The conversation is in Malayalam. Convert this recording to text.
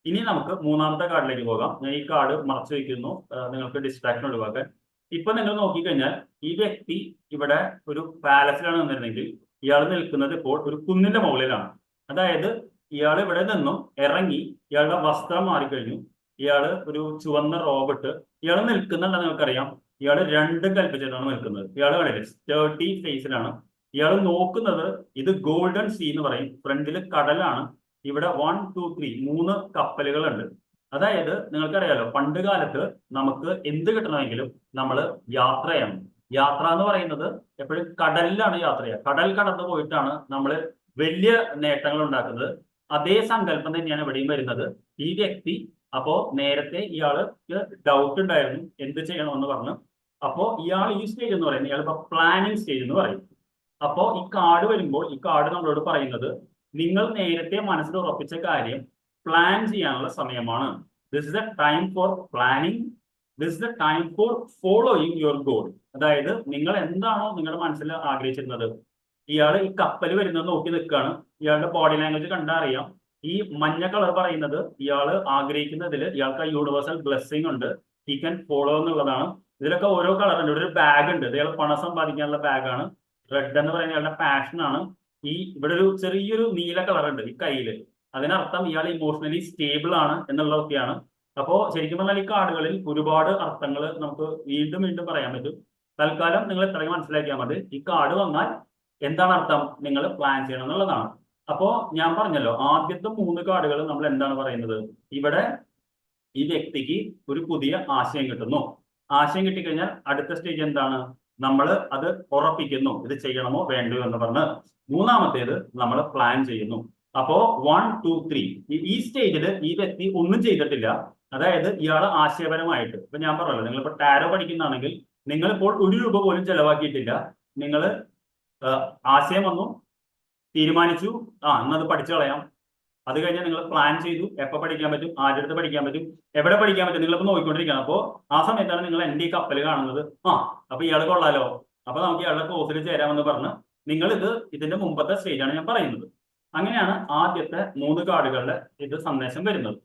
ഇനി നമുക്ക് മൂന്നാമത്തെ കാർഡിലേക്ക് പോകാം. ഞാൻ ഈ കാർഡ് മറച്ചു വെക്കുന്നു, നിങ്ങൾക്ക് ഡിസ്ട്രാക്ഷൻ ഒഴിവാക്കാൻ. ഇപ്പൊ നിങ്ങൾ നോക്കിക്കഴിഞ്ഞാൽ ഈ വ്യക്തി ഇവിടെ ഒരു പാലസിലാണ് നിന്നിരുന്നെങ്കിൽ ഇയാൾ നിൽക്കുന്നത് ഇപ്പോൾ ഒരു കുന്നിന്റെ മുകളിലാണ്. അതായത് ഇയാൾ ഇവിടെ നിന്നും ഇറങ്ങി ഇയാളുടെ വസ്ത്രം മാറിക്കഴിഞ്ഞു. ഇയാൾ ഒരു ചുവന്ന റോബിട്ട് ഇയാൾ നിൽക്കുന്നുണ്ടെന്ന് നിങ്ങൾക്കറിയാം. ഇയാൾ രണ്ടും കൽപ്പിച്ചിട്ടാണ് നിൽക്കുന്നത്. ഇയാൾ കണ്ടില്ലേ, സ്റ്റേർട്ടി ഫേസിലാണ്. ഇയാൾ നോക്കുന്നത് ഇത് ഗോൾഡൻ സീ എന്ന് പറയും. ഫ്രണ്ടിൽ കടലാണ്. ഇവിടെ 1, 2, 3 മൂന്ന് കപ്പലുകളുണ്ട്. അതായത് നിങ്ങൾക്കറിയാലോ, പണ്ട് കാലത്ത് നമുക്ക് എന്ത് കിട്ടണമെങ്കിലും നമ്മൾ യാത്ര ചെയ്യണം. യാത്ര എന്ന് പറയുന്നത് എപ്പോഴും കടലിലാണ് യാത്ര ചെയ്യുക. കടൽ കടന്നു പോയിട്ടാണ് നമ്മൾ വലിയ നേട്ടങ്ങൾ ഉണ്ടാക്കുന്നത്. അതേ സങ്കല്പം തന്നെയാണ് ഇവിടെയും വരുന്നത്. ഈ വ്യക്തി അപ്പോ നേരത്തെ ഇയാൾക്ക് ഡൗട്ട് ഉണ്ടായിരുന്നു എന്ത് ചെയ്യണമെന്ന് പറഞ്ഞു. അപ്പോ ഇയാൾ ഈ സ്റ്റേജ് എന്ന് പറയുന്നത് ഇയാൾ ഇപ്പൊ പ്ലാനിങ് സ്റ്റേജ് എന്ന് പറയും. അപ്പോ ഈ കാർഡ് വരുമ്പോൾ ഈ കാർഡ് നമ്മളോട് പറയുന്നത് നിങ്ങൾ നേരത്തെ മനസ്സിൽ ഉറപ്പിച്ച കാര്യം പ്ലാൻ ചെയ്യാനുള്ള സമയമാണ്. This is A time for planning. This is A time for following your goal. അതായത് നിങ്ങൾ എന്താണോ നിങ്ങളുടെ മനസ്സിൽ ആഗ്രഹിച്ചിരുന്നത്. ഇയാൾ ഈ കപ്പൽ വരുന്നത് നോക്കി നിൽക്കുകയാണ്. ഇയാളുടെ ബോഡി ലാംഗ്വേജ് കണ്ടാൽ അറിയാം. ഈ മഞ്ഞ കളർ പറയുന്നത് ഇയാൾ ആഗ്രഹിക്കുന്നതിൽ ഇയാൾക്ക് യൂണിവേഴ്സൽ ബ്ലെസ്സിങ് ഉണ്ട്. ഹി ക്യാൻ ഫോളോ എന്നുള്ളതാണ്. ഇതിലൊക്കെ ഓരോ കളർ ഉണ്ട്. ഇവിടെ ഒരു ബാഗ് ഉണ്ട്. ഇയാൾ പണം സമ്പാദിക്കാനുള്ള ബാഗാണ്. റെഡ് എന്ന് പറയുന്നത് ഇയാളുടെ പാഷനാണ്. ഇവിടെ ഒരു ചെറിയൊരു നീല കളർ ഉണ്ട് ഈ കയ്യില്. അതിനർത്ഥം ഇയാൾ ഇമോഷണലി സ്റ്റേബിൾ ആണ് എന്നുള്ളതൊക്കെയാണ്. അപ്പോ ശരിക്കും പറഞ്ഞാൽ ഈ കാർഡുകളിൽ ഒരുപാട് അർത്ഥങ്ങൾ നമുക്ക് വീണ്ടും വീണ്ടും പറയാൻ പറ്റും. തൽക്കാലം നിങ്ങൾ ഇത്രയും മനസ്സിലാക്കിയാൽ മതി. ഈ കാർഡ് വന്നാൽ എന്താണ് അർത്ഥം, നിങ്ങൾ പ്ലാൻ ചെയ്യണം എന്നുള്ളതാണ്. അപ്പോ ഞാൻ പറഞ്ഞല്ലോ, ആദ്യത്തെ 3 കാർഡുകൾ നമ്മൾ എന്താണ് പറയുന്നത്, ഇവിടെ ഈ വ്യക്തിക്ക് ഒരു പുതിയ ആശയം കിട്ടുന്നു. ആശയം കിട്ടിക്കഴിഞ്ഞാൽ അടുത്ത സ്റ്റേജ് എന്താണ്, നമ്മൾ അത് ഉറപ്പിക്കുന്നു, ഇത് ചെയ്യണമോ വേണ്ടയോ എന്ന് പറഞ്ഞ്. മൂന്നാമത്തേത് നമ്മൾ പ്ലാൻ ചെയ്യുന്നു. അപ്പോ 1, 2, 3 ഈ സ്റ്റേജിൽ ഈ വ്യക്തി ഒന്നും ചെയ്തിട്ടില്ല. അതായത് ഇയാൾ ആശയപരമായിട്ട്, ഇപ്പൊ ഞാൻ പറഞ്ഞല്ലോ, നിങ്ങളിപ്പോ ടാരോ പഠിക്കുന്നതാണെങ്കിൽ നിങ്ങളിപ്പോൾ 1 രൂപ പോലും ചെലവാക്കിയിട്ടില്ല. നിങ്ങൾ ആശയം വന്നു, തീരുമാനിച്ചു, ഇന്നത് പഠിച്ചു കളയാം. അത് കഴിഞ്ഞാൽ നിങ്ങൾ പ്ലാൻ ചെയ്തു, എപ്പോൾ പഠിക്കാൻ പറ്റും, ആരുടെ അടുത്ത് പഠിക്കാൻ പറ്റും, എവിടെ പഠിക്കാൻ പറ്റും, നിങ്ങളിപ്പോൾ നോക്കിക്കൊണ്ടിരിക്കണം. അപ്പോൾ ആ സമയത്താണ് നിങ്ങൾ എൻ്റെ ഈ കപ്പൽ കാണുന്നത്. അപ്പൊ ഇയാൾ കൊള്ളാലോ, അപ്പൊ നമുക്ക് ഇയാളുടെ കോഴ്സിൽ ചേരാമെന്ന് പറഞ്ഞ് നിങ്ങൾ ഇതിന്റെ മുമ്പത്തെ സ്റ്റേജാണ് ഞാൻ പറയുന്നത്. അങ്ങനെയാണ് ആദ്യത്തെ 3 കാർഡുകളുടെ സന്ദേശം വരുന്നത്.